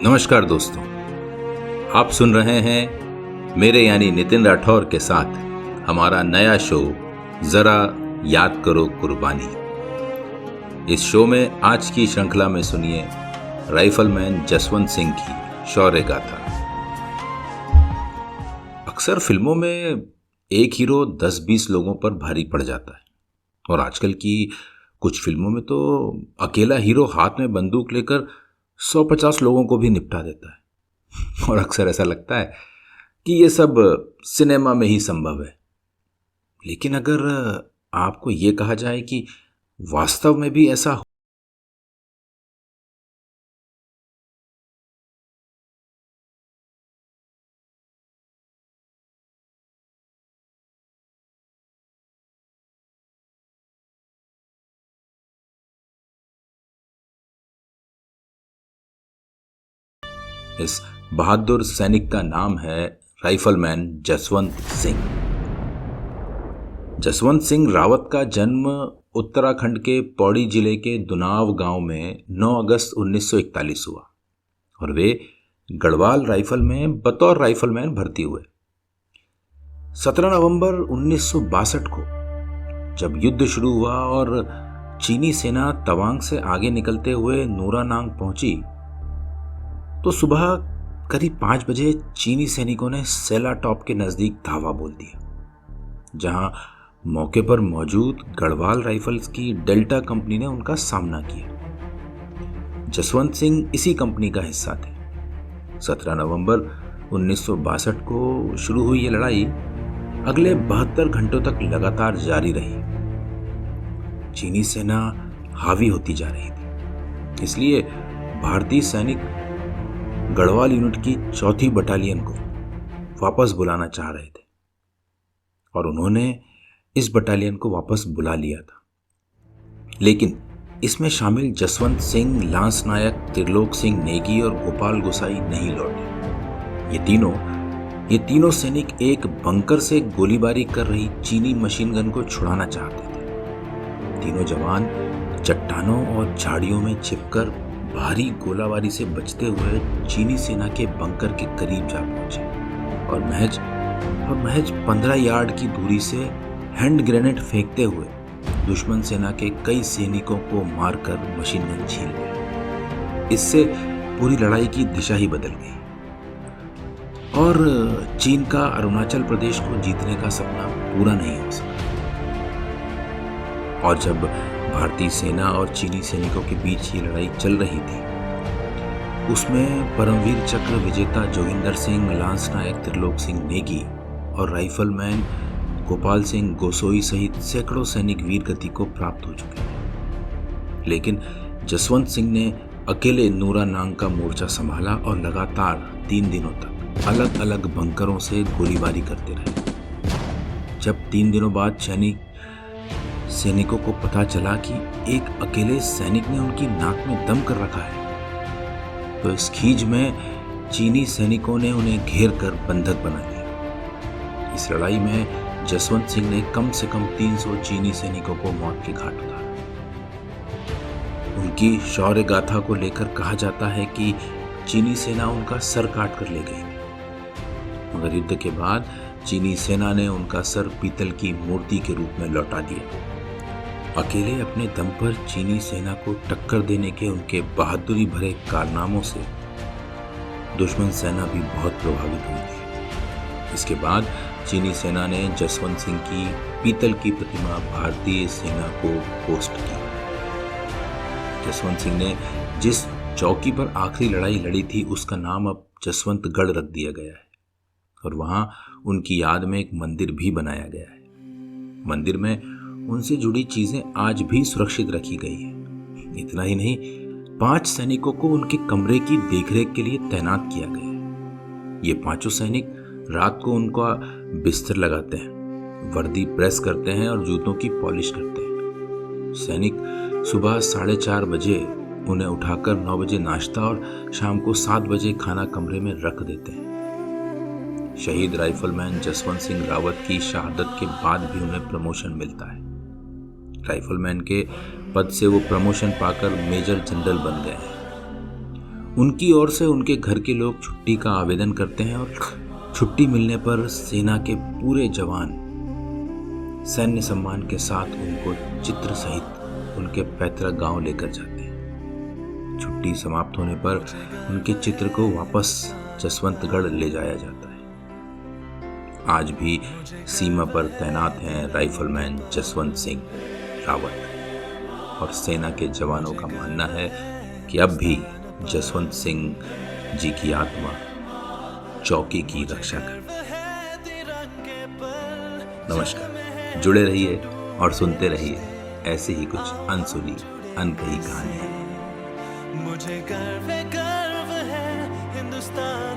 नमस्कार दोस्तों, आप सुन रहे हैं मेरे यानी नितिन राठौर के साथ हमारा नया शो जरा याद करो कुर्बानी। इस शो में आज की श्रृंखला में सुनिए राइफलमैन जसवंत सिंह की शौर्य गाथा। अक्सर फिल्मों में एक हीरो 10-20 लोगों पर भारी पड़ जाता है और आजकल की कुछ फिल्मों में तो अकेला हीरो हाथ में बंदूक लेकर 150 लोगों को भी निपटा देता है। और अक्सर ऐसा लगता है कि ये सब सिनेमा में ही संभव है। लेकिन अगर आपको ये कहा जाए कि वास्तव में भी ऐसा हो, इस बहादुर सैनिक का नाम है राइफलमैन जसवंत सिंह। जसवंत सिंह रावत का जन्म उत्तराखंड के पौड़ी जिले के दुनाव गांव में 9 अगस्त 1941 हुआ और वे गढ़वाल राइफल में बतौर राइफलमैन भर्ती हुए। 17 नवंबर 1962 को जब युद्ध शुरू हुआ और चीनी सेना तवांग से आगे निकलते हुए नूरानांग पहुंची तो सुबह करीब 5 बजे चीनी सैनिकों ने सेला टॉप के नजदीक धावा बोल दिया, जहां मौके पर मौजूद गढ़वाल राइफल्स की डेल्टा कंपनी ने उनका सामना किया। जसवंत सिंह इसी कंपनी का हिस्सा थे। 17 नवंबर 1962 को शुरू हुई ये लड़ाई अगले 72 घंटों तक लगातार जारी रही। चीनी सेना हावी होती जा रही थी, इसलिए भारतीय सैनिक गढ़वाल यूनिट की 4थी बटालियन को वापस बुलाना चाह रहे थे और उन्होंने इस बटालियन को वापस बुला लिया था। लेकिन इसमें शामिल जसवंत सिंह, लांस नायक त्रिलोक सिंह नेगी और गोपाल गोसाई नहीं लौटे। ये तीनों सैनिक एक बंकर से गोलीबारी कर रही चीनी मशीन गन को छुड़ाना चाहते थे। तीनों जवान चट्टानों और झाड़ियों में छिपकर भारी गोलाबारी से बचते हुए चीनी सेना के बंकर के करीब जा पहुंचे और महज 15 यार्ड की दूरी से हैंड ग्रेनेड फेंकते हुए दुश्मन सेना के कई सैनिकों को मारकर मशीन गन छीन लिया। इससे पूरी लड़ाई की दिशा ही बदल गई और चीन का अरुणाचल प्रदेश को जीतने का सपना पूरा नहीं हो सका। और जब भारतीय सेना और चीनी सैनिकों के बीच ये लड़ाई चल रही थी, उसमें परमवीर चक्र विजेता जोगिंदर सिंह, लांस नायक त्रिलोक सिंह नेगी और राइफलमैन गोपाल सिंह गोसोई सहित सैकड़ों सैनिक वीर गति को प्राप्त हो चुके थे। लेकिन जसवंत सिंह ने अकेले नूरानांग का मोर्चा संभाला और लगातार 3 दिनों तक अलग अलग बंकरों से गोलीबारी करते रहे। जब 3 दिनों बाद सैनिकों को पता चला कि एक अकेले सैनिक ने उनकी नाक में दम कर रखा है, तो इस खींच में चीनी सैनिकों ने उन्हें घेर कर बंधक बना लिया। इस लड़ाई में जसवंत सिंह ने कम से कम 300 चीनी सैनिकों को मौत के घाट उतारा। उनकी शौर्य गाथा को लेकर कहा जाता है कि चीनी सेना उनका सर काट कर ले गई, मगर युद्ध के बाद चीनी सेना ने उनका सर पीतल की मूर्ति के रूप में लौटा दिया। अकेले अपने दम पर चीनी सेना को टक्कर देने के उनके बहादुरी भरे कारनामों से दुश्मन सेना भी बहुत प्रभावित हुई थी। इसके बाद चीनी सेना ने जसवंत सिंह की पीतल की प्रतिमा भारतीय सेना को पोस्ट की। जसवंत सिंह ने जिस चौकी पर आखिरी लड़ाई लड़ी थी, उसका नाम अब जसवंतगढ़ रख दिया गया है और वहां उनकी याद में एक मंदिर भी बनाया गया है। मंदिर में उनसे जुड़ी चीजें आज भी सुरक्षित रखी गई है। इतना ही नहीं, 5 सैनिकों को उनके कमरे की देखरेख के लिए तैनात किया गया है। ये 5 सैनिक रात को उनका बिस्तर लगाते हैं, वर्दी प्रेस करते हैं और जूतों की पॉलिश करते हैं। सैनिक सुबह 4:30 बजे उन्हें उठाकर 9 बजे नाश्ता और शाम को 7 बजे खाना कमरे में रख देते हैं। शहीद राइफलमैन जसवंत सिंह रावत की शहादत के बाद भी उन्हें प्रमोशन मिलता है। राइफलमैन के पद से वो प्रमोशन पाकर मेजर जनरल बन गए हैं। उनकी ओर से उनके घर के लोग छुट्टी का आवेदन करते हैं और छुट्टी मिलने पर सेना के पूरे जवान सैन्य सम्मान के साथ उनको चित्र सहित उनके पैतृक गांव लेकर जाते हैं। छुट्टी समाप्त होने पर उनके चित्र को वापस जसवंतगढ़ ले जाया जाता है। आज भी सीमा पर तैनात हैं राइफलमैन जसवंत सिंह रावत और सेना के जवानों का मानना है कि अब भी जसवंत सिंह जी की आत्मा चौकी की रक्षा करती है। नमस्कार, जुड़े रहिए और सुनते रहिए ऐसे ही कुछ अनसुनी अनकही कहानियां। मुझे गर्व है हिंदुस्तान